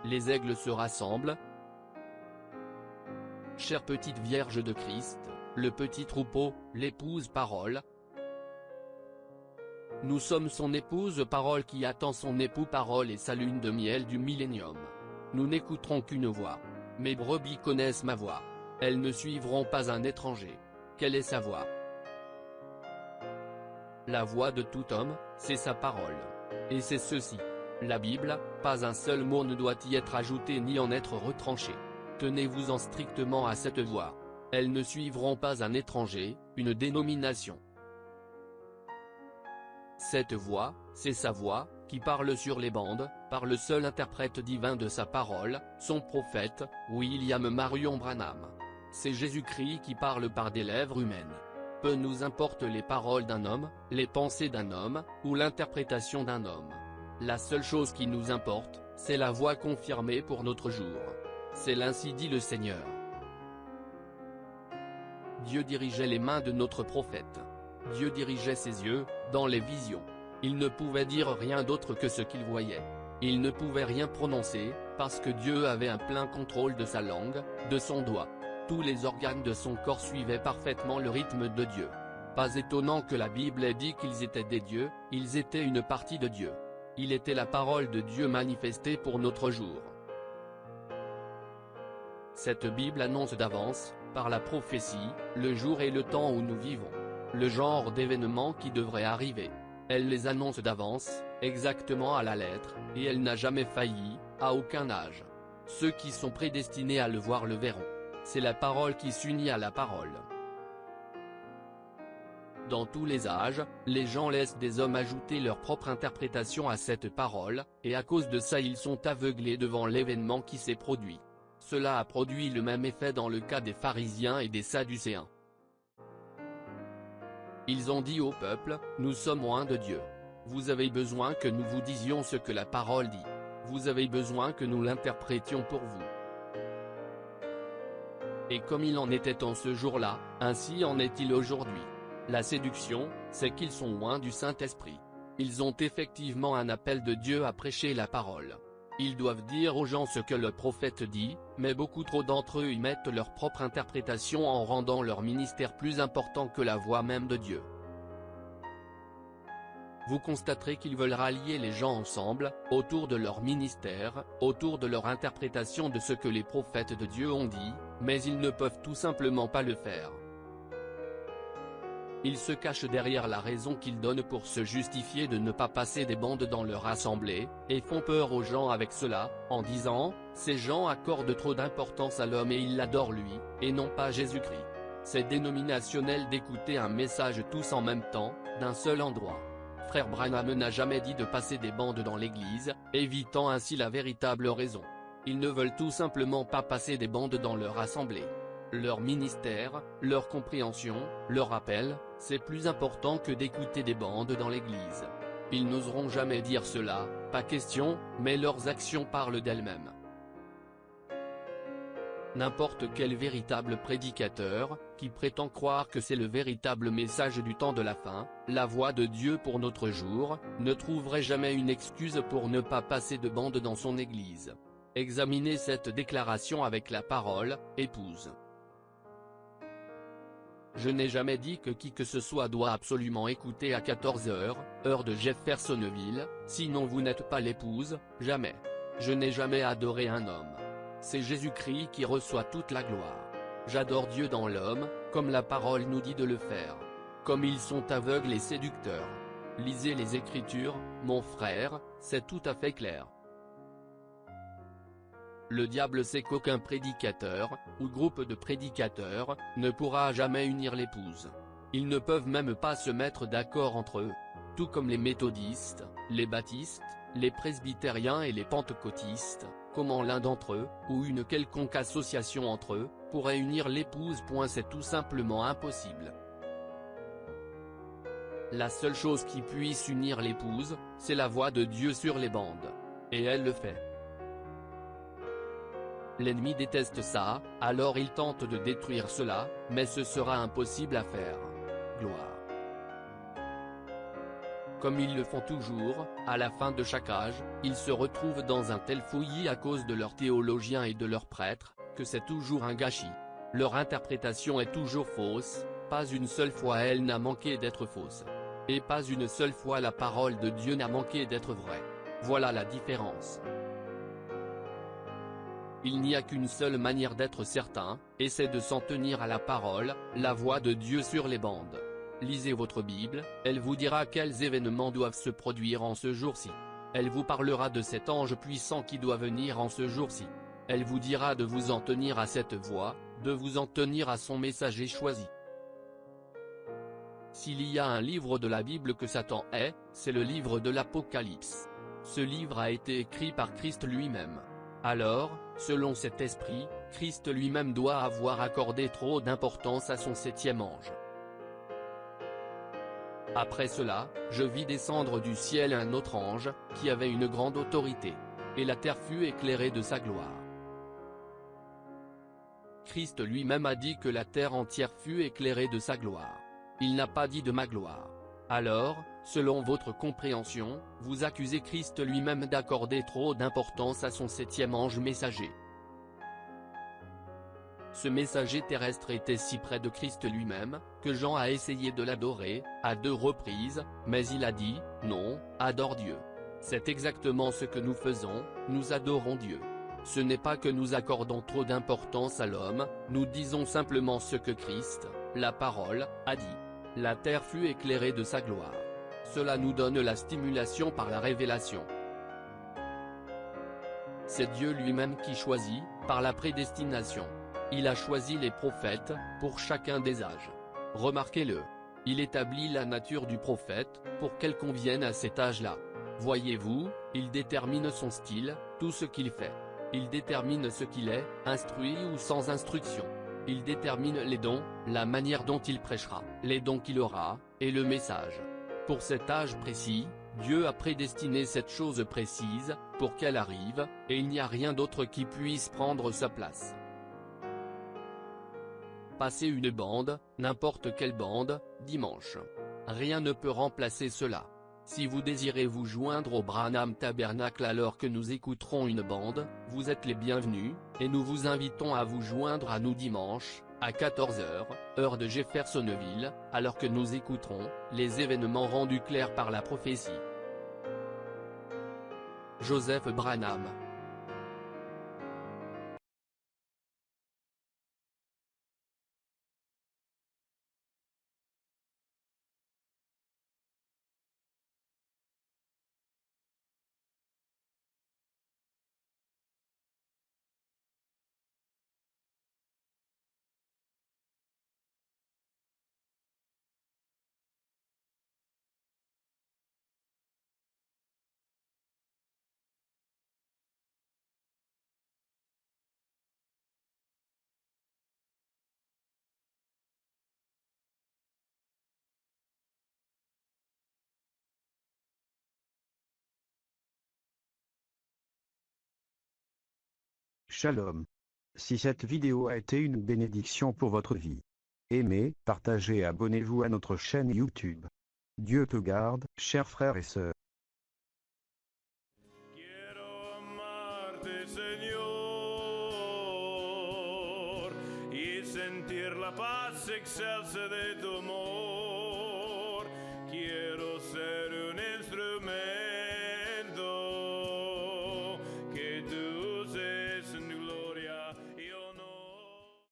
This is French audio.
les aigles se rassemblent. Chère petite Vierge de Christ, le petit troupeau, l'épouse parole. Nous sommes son épouse parole qui attend son époux parole et sa lune de miel du millénium. Nous n'écouterons qu'une voix. Mes brebis connaissent ma voix. Elles ne suivront pas un étranger. Quelle est sa voix? La voix de tout homme, c'est sa parole. Et c'est ceci. La Bible, pas un seul mot ne doit y être ajouté ni en être retranché. Tenez-vous-en strictement à cette voix. Elles ne suivront pas un étranger, une dénomination. Cette voix, c'est sa voix, qui parle sur les bandes, par le seul interprète divin de sa parole, son prophète, William Marion Branham. C'est Jésus-Christ qui parle par des lèvres humaines. Peu nous importe les paroles d'un homme, les pensées d'un homme, ou l'interprétation d'un homme. La seule chose qui nous importe, c'est la voix confirmée pour notre jour. C'est l'ainsi dit le Seigneur. Dieu dirigeait les mains de notre prophète. Dieu dirigeait ses yeux, dans les visions. Il ne pouvait dire rien d'autre que ce qu'il voyait. Il ne pouvait rien prononcer, parce que Dieu avait un plein contrôle de sa langue, de son doigt. Tous les organes de son corps suivaient parfaitement le rythme de Dieu. Pas étonnant que la Bible ait dit qu'ils étaient des dieux, ils étaient une partie de Dieu. Il était la parole de Dieu manifestée pour notre jour. Cette Bible annonce d'avance, par la prophétie, le jour et le temps où nous vivons. Le genre d'événements qui devraient arriver. Elle les annonce d'avance, exactement à la lettre, et elle n'a jamais failli, à aucun âge. Ceux qui sont prédestinés à le voir le verront. C'est la parole qui s'unit à la parole. Dans tous les âges, les gens laissent des hommes ajouter leur propre interprétation à cette parole, et à cause de ça ils sont aveuglés devant l'événement qui s'est produit. Cela a produit le même effet dans le cas des pharisiens et des sadducéens. Ils ont dit au peuple, nous sommes loin de Dieu. Vous avez besoin que nous vous disions ce que la parole dit. Vous avez besoin que nous l'interprétions pour vous. Et comme il en était en ce jour-là, ainsi en est-il aujourd'hui. La séduction, c'est qu'ils sont loin du Saint-Esprit. Ils ont effectivement un appel de Dieu à prêcher la parole. Ils doivent dire aux gens ce que le prophète dit, mais beaucoup trop d'entre eux y mettent leur propre interprétation en rendant leur ministère plus important que la voix même de Dieu. Vous constaterez qu'ils veulent rallier les gens ensemble, autour de leur ministère, autour de leur interprétation de ce que les prophètes de Dieu ont dit, mais ils ne peuvent tout simplement pas le faire. Ils se cachent derrière la raison qu'ils donnent pour se justifier de ne pas passer des bandes dans leur assemblée, et font peur aux gens avec cela, en disant, ces gens accordent trop d'importance à l'homme et ils l'adorent lui, et non pas Jésus-Christ. C'est dénominationnel d'écouter un message tous en même temps, d'un seul endroit. Frère Branham n'a jamais dit de passer des bandes dans l'église, évitant ainsi la véritable raison. Ils ne veulent tout simplement pas passer des bandes dans leur assemblée. Leur ministère, leur compréhension, leur appel, c'est plus important que d'écouter des bandes dans l'église. Ils n'oseront jamais dire cela, pas question, mais leurs actions parlent d'elles-mêmes. N'importe quel véritable prédicateur, qui prétend croire que c'est le véritable message du temps de la fin, la voix de Dieu pour notre jour, ne trouverait jamais une excuse pour ne pas passer de bande dans son église. Examinez cette déclaration avec la parole, épouse. Je n'ai jamais dit que qui que ce soit doit absolument écouter à 14 h, heure de Jeffersonville, sinon vous n'êtes pas l'épouse, jamais. Je n'ai jamais adoré un homme. C'est Jésus-Christ qui reçoit toute la gloire. J'adore Dieu dans l'homme, comme la parole nous dit de le faire. Comme ils sont aveugles et séducteurs. Lisez les Écritures, mon frère, c'est tout à fait clair. Le diable sait qu'aucun prédicateur, ou groupe de prédicateurs, ne pourra jamais unir l'épouse. Ils ne peuvent même pas se mettre d'accord entre eux. Tout comme les méthodistes, les baptistes, les presbytériens et les pentecôtistes, comment l'un d'entre eux, ou une quelconque association entre eux, pourrait unir l'épouse. C'est tout simplement impossible. La seule chose qui puisse unir l'épouse, c'est la voix de Dieu sur les bandes. Et elle le fait. L'ennemi déteste ça, alors il tente de détruire cela, mais ce sera impossible à faire. Gloire. comme ils le font toujours, à la fin de chaque âge, ils se retrouvent dans un tel fouillis à cause de leurs théologiens et de leurs prêtres, que c'est toujours un gâchis. Leur interprétation est toujours fausse, pas une seule fois elle n'a manqué d'être fausse. Et pas une seule fois la parole de Dieu n'a manqué d'être vraie. Voilà la différence. Il n'y a qu'une seule manière d'être certain, et c'est de s'en tenir à la parole, la voix de Dieu sur les bandes. Lisez votre Bible, elle vous dira quels événements doivent se produire en ce jour-ci. Elle vous parlera de cet ange puissant qui doit venir en ce jour-ci. Elle vous dira de vous en tenir à cette voix, de vous en tenir à son messager choisi. S'il y a un livre de la Bible que Satan est, c'est le livre de l'Apocalypse. Ce livre a été écrit par Christ lui-même. Alors, selon cet esprit, Christ lui-même doit avoir accordé trop d'importance à son septième ange. Après cela, je vis descendre du ciel un autre ange, qui avait une grande autorité. Et la terre fut éclairée de sa gloire. Christ lui-même a dit que la terre entière fut éclairée de sa gloire. Il n'a pas dit de ma gloire. Alors, selon votre compréhension, vous accusez Christ lui-même d'accorder trop d'importance à son septième ange messager. Ce messager terrestre était si près de Christ lui-même, que Jean a essayé de l'adorer, à 2 reprises, mais il a dit, non, adore Dieu. C'est exactement ce que nous faisons, nous adorons Dieu. Ce n'est pas que nous accordons trop d'importance à l'homme, nous disons simplement ce que Christ, la parole, a dit. La terre fut éclairée de sa gloire. Cela nous donne la stimulation par la révélation. C'est Dieu lui-même qui choisit, par la prédestination. Il a choisi les prophètes, pour chacun des âges. Remarquez-le. Il établit la nature du prophète, pour qu'elle convienne à cet âge-là. Voyez-vous, il détermine son style, tout ce qu'il fait. Il détermine ce qu'il est, instruit ou sans instruction. Il détermine les dons, la manière dont il prêchera, les dons qu'il aura, et le message. Pour cet âge précis, Dieu a prédestiné cette chose précise, pour qu'elle arrive, et il n'y a rien d'autre qui puisse prendre sa place. Passez une bande, n'importe quelle bande, dimanche. Rien ne peut remplacer cela. Si vous désirez vous joindre au Branham Tabernacle alors que nous écouterons une bande, vous êtes les bienvenus, et nous vous invitons à vous joindre à nous dimanche, à 14 h, heure de Jeffersonville, alors que nous écouterons les événements rendus clairs par la prophétie. Joseph Branham. Shalom. Si cette vidéo a été une bénédiction pour votre vie, aimez, partagez et abonnez-vous à notre chaîne YouTube. Dieu te garde, chers frères et sœurs. Quiero amarte, Señor, y sentir la paz excelsa de tu amor.